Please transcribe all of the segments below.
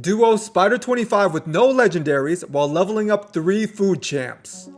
Duo Spider 25 with no legendaries while leveling up 3 food champs.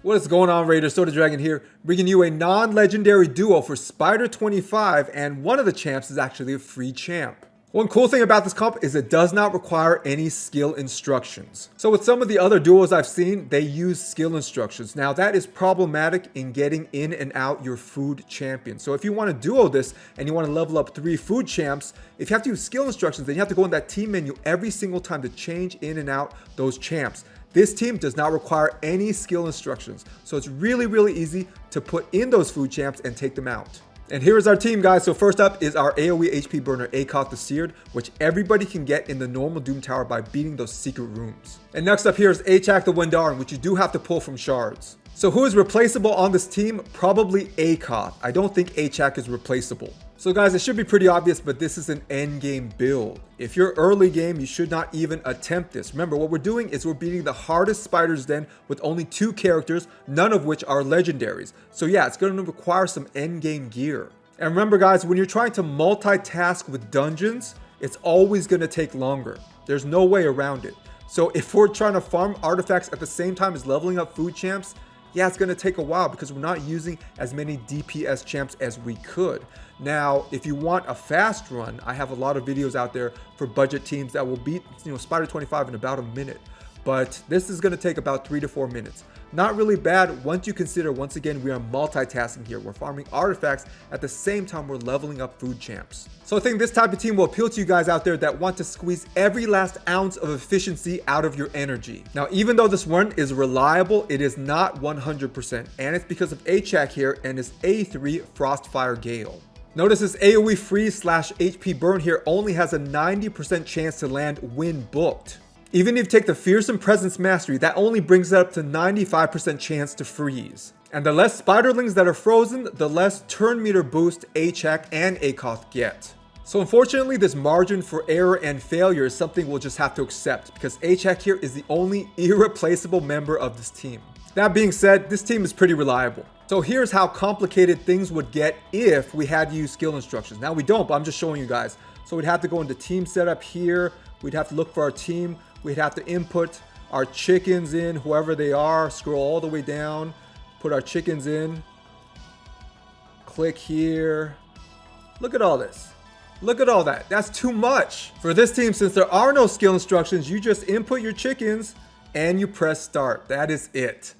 What is going on, Raiders? Soda Dragon here, bringing you a non-legendary duo for Spider 25, and one of the champs is actually a free champ. One cool thing about this comp is it does not require any skill instructions. So with some of the other duos I've seen, they use skill instructions. Now that is problematic in getting in and out your food champion. So if you want to duo this and you want to level up 3 food champs, if you have to use skill instructions, then you have to go in that team menu every single time to change in and out those champs. This team does not require any skill instructions. So it's really easy to put in those food champs and take them out. And here is our team, guys. So first up is our AoE HP burner, Akoth the Seared, which everybody can get in the normal Doom Tower by beating those secret rooms. And next up here is Achak the Wendarin, which you do have to pull from shards. So who is replaceable on this team? Probably Akoth. I don't think Achak is replaceable. So guys, it should be pretty obvious, but this is an end game build. If you're early game, you should not even attempt this. Remember, what we're doing is we're beating the hardest Spider's Den with only 2 characters, none of which are legendaries. So yeah, it's going to require some end game gear. And remember guys, when you're trying to multitask with dungeons, it's always going to take longer. There's no way around it. So if we're trying to farm artifacts at the same time as leveling up food champs, yeah, it's going to take a while because we're not using as many DPS champs as we could. Now, if you want a fast run, I have a lot of videos out there for budget teams that will beat, Spider 25 in about a minute. But this is going to take about 3 to 4 minutes. Not really bad once you consider, once again, we are multitasking here. We're farming artifacts at the same time we're leveling up food champs. So I think this type of team will appeal to you guys out there that want to squeeze every last ounce of efficiency out of your energy. Now, even though this run is reliable, it is not 100%. And it's because of Achak here and his A3 Frostfire Gale. Notice this AoE freeze / HP burn here only has a 90% chance to land when booked. Even if you take the Fearsome Presence Mastery, that only brings it up to 95% chance to freeze. And the less spiderlings that are frozen, the less turn meter boost Achak and Akoth get. So unfortunately, this margin for error and failure is something we'll just have to accept because Achak here is the only irreplaceable member of this team. That being said, this team is pretty reliable. So here's how complicated things would get if we had to use skill instructions. Now we don't, but I'm just showing you guys. So we'd have to go into team setup here. We'd have to look for our team. We'd have to input our chickens in, whoever they are, scroll all the way down, put our chickens in, click here. Look at all this. Look at all that. That's too much. For this team, since there are no skill instructions, you just input your chickens and you press start. That is it.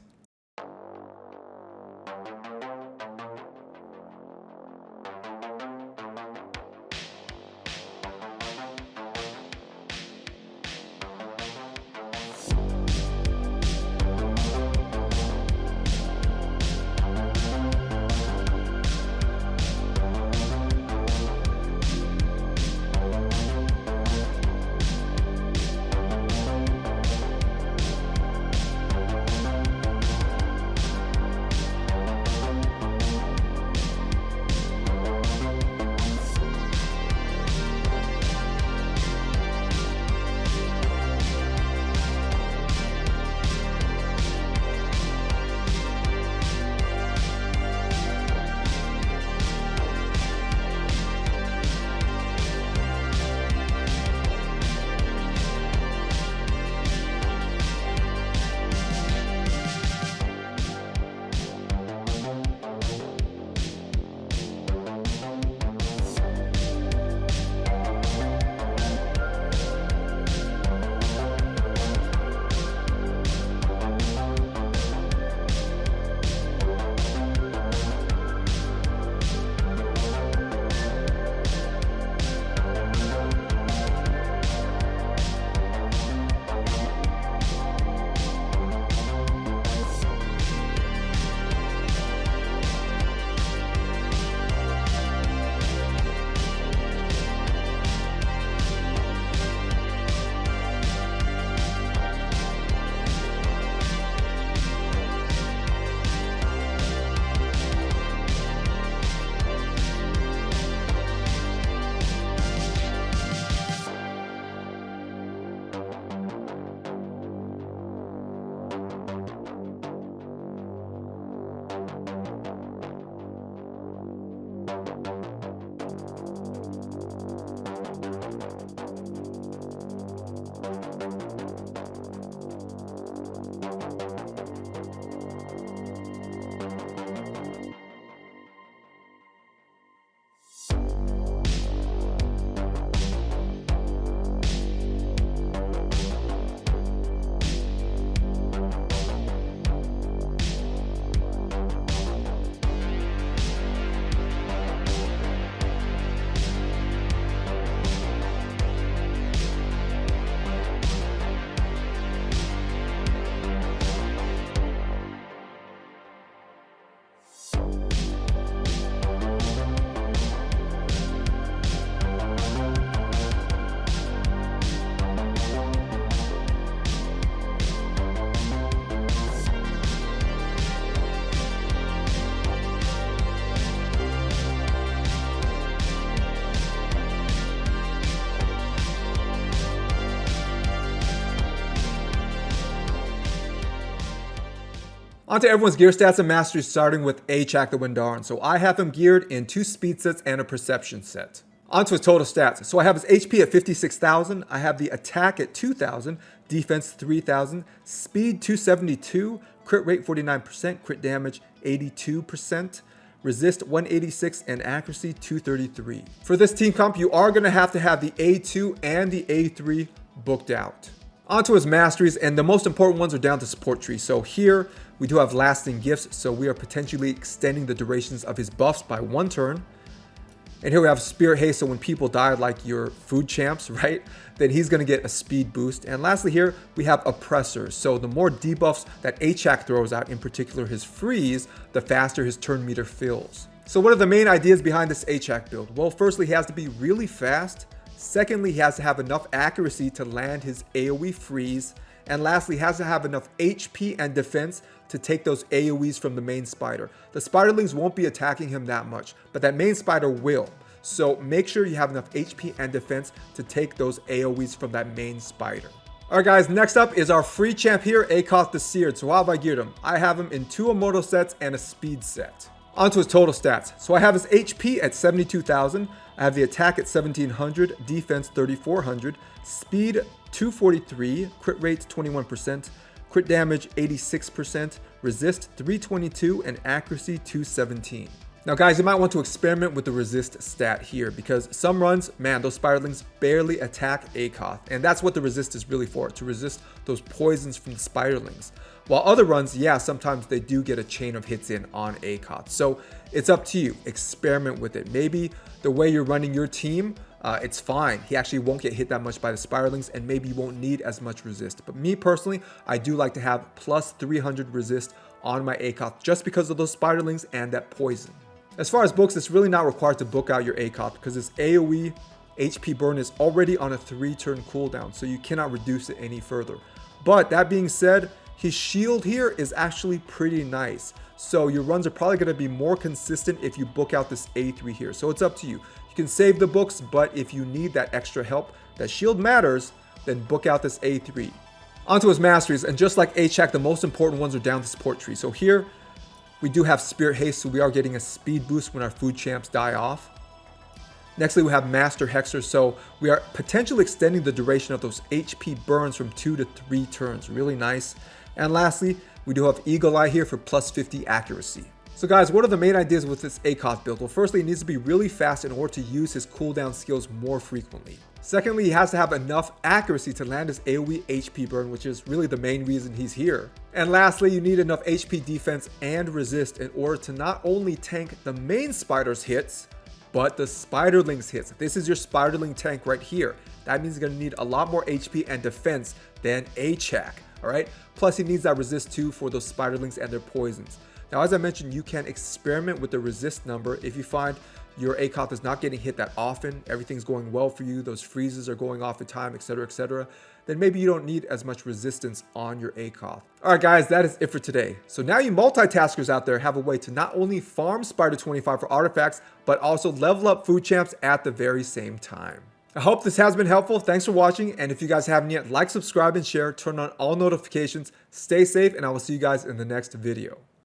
Onto everyone's gear stats and masteries, starting with Achak the Windarin. So I have him geared in 2 speed sets and a perception set. Onto his total stats. So I have his HP at 56,000, I have the attack at 2,000, defense 3,000, speed 272, crit rate 49%, crit damage 82%, resist 186, and accuracy 233. For this team comp, you are going to have the A2 and the A3 booked out. Onto his masteries, and the most important ones are down to support tree. So here we do have lasting gifts, so we are potentially extending the durations of his buffs by 1 turn. And here we have Spirit Haste, so when people die like your food champs, right, then he's going to get a speed boost. And lastly here, we have Oppressors. So the more debuffs that Achak throws out, in particular his freeze, the faster his turn meter fills. So what are the main ideas behind this Achak build? Well, firstly, he has to be really fast. Secondly, he has to have enough accuracy to land his AoE freeze. And lastly, he has to have enough HP and defense to take those AoEs from the main spider. The spiderlings won't be attacking him that much, but that main spider will. So make sure you have enough HP and defense to take those AoEs from that main spider. Alright guys, next up is our free champ here, Akoth the Seared. So how have I geared him? I have him in 2 immortal sets and a speed set. Onto his total stats. So I have his HP at 72,000, I have the attack at 1700, defense 3400, speed 243, crit rate 21%, crit damage 86%, resist 322, and accuracy 217. Now guys, you might want to experiment with the resist stat here, because some runs, man, those spiderlings barely attack Akoth, and that's what the resist is really for, to resist those poisons from the spiderlings. While other runs, yeah, sometimes they do get a chain of hits in on Akoth. So it's up to you, experiment with it. Maybe the way you're running your team, it's fine. He actually won't get hit that much by the spiderlings, and maybe you won't need as much resist. But me personally, I do like to have plus 300 resist on my Akoth just because of those spiderlings and that poison. As far as books, it's really not required to book out your Akoth because his AoE HP burn is already on a 3-turn cooldown, so you cannot reduce it any further. But that being said, his shield here is actually pretty nice. So your runs are probably going to be more consistent if you book out this A3 here. So it's up to you. You can save the books, but if you need that extra help, that shield matters, then book out this A3. Onto his masteries, and just like Achak, the most important ones are down the support tree. So here, we do have Spirit Haste, so we are getting a speed boost when our food champs die off. Nextly, we have Master Hexer, so we are potentially extending the duration of those HP burns from 2 to 3 turns. Really nice. And lastly, we do have Eagle Eye here for plus 50 accuracy. So guys, what are the main ideas with this Akoth build? Well, firstly, he needs to be really fast in order to use his cooldown skills more frequently. Secondly, he has to have enough accuracy to land his AoE HP burn, which is really the main reason he's here. And lastly, you need enough HP defense and resist in order to not only tank the main spider's hits, but the spiderling's hits. This is your spiderling tank right here. That means he's going to need a lot more HP and defense than Achak, alright? Plus he needs that resist too for those spiderlings and their poisons. Now, as I mentioned, you can experiment with the resist number. If you find your Akoth is not getting hit that often, everything's going well for you, those freezes are going off in time, etc., then maybe you don't need as much resistance on your Akoth. Alright guys, that is it for today. So now you multitaskers out there have a way to not only farm Spider 25 for artifacts, but also level up food champs at the very same time. I hope this has been helpful. Thanks for watching, and if you guys haven't yet, like, subscribe, and share, turn on all notifications, stay safe, and I will see you guys in the next video.